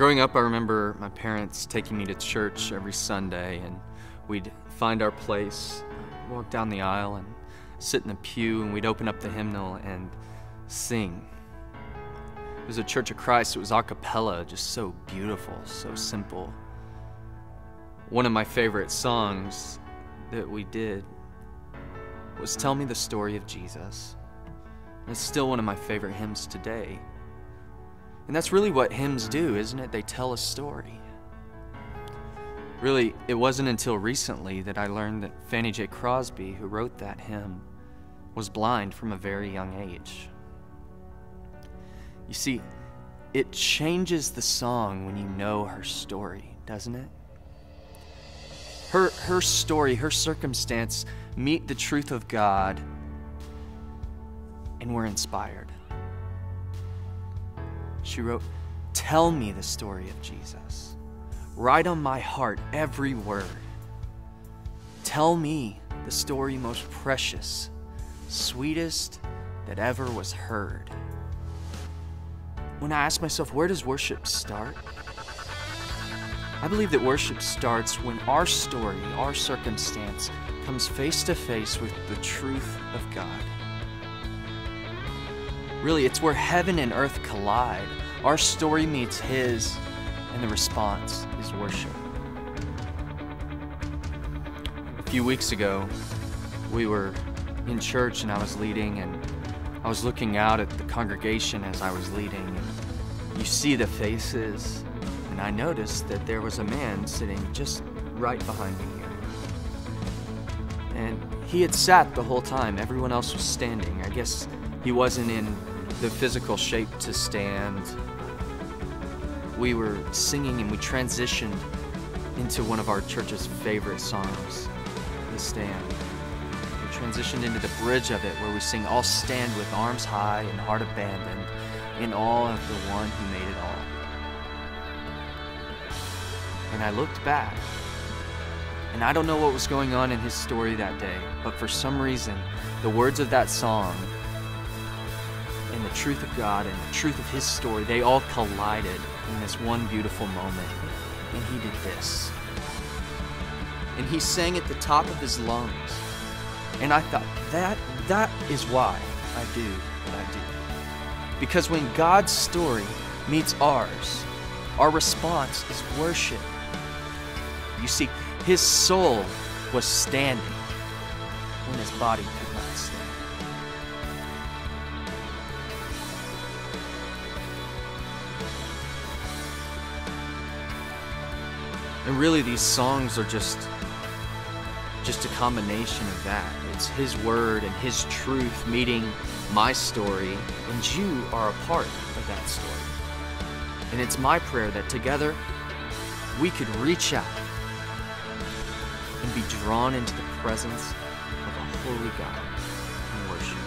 Growing up, I remember my parents taking me to church every Sunday, and we'd find our place, walk down the aisle, and sit in the pew, and we'd open up the hymnal and sing. It was a Church of Christ. It was a cappella, just so beautiful, so simple. One of my favorite songs that we did was "Tell Me the Story of Jesus." It's still one of my favorite hymns today. And that's really what hymns do, isn't it? They tell a story. Really, it wasn't until recently that I learned that Fanny J. Crosby, who wrote that hymn, was blind from a very young age. You see, it changes the song when you know her story, doesn't it? Her story, her circumstance meet the truth of God, and we're inspired. She wrote, "Tell me the story of Jesus. Write on my heart every word. Tell me the story most precious, sweetest that ever was heard." When I ask myself, where does worship start? I believe that worship starts when our story, our circumstance, comes face to face with the truth of God. Really, it's where heaven and earth collide. Our story meets His, and the response is worship. A few weeks ago, we were in church and I was leading, and I was looking out at the congregation as I was leading, and you see the faces, and I noticed that there was a man sitting just right behind me here. And he had sat the whole time. Everyone else was standing. I guess he wasn't in the physical shape to stand. We were singing and we transitioned into one of our church's favorite songs, The Stand. We transitioned into the bridge of it where we sing, "All stand with arms high and heart abandoned in awe of the one who made it all." And I looked back, and I don't know what was going on in his story that day, but for some reason, the words of that song and the truth of God and the truth of His story, they all collided in this one beautiful moment. And he did this. And he sang at the top of his lungs. And I thought, that is why I do what I do. Because when God's story meets ours, our response is worship. You see, his soul was standing when his body could not stand. And really, these songs are just a combination of that. It's His word and His truth meeting my story, and you are a part of that story. And it's my prayer that together we could reach out and be drawn into the presence of a holy God and worship.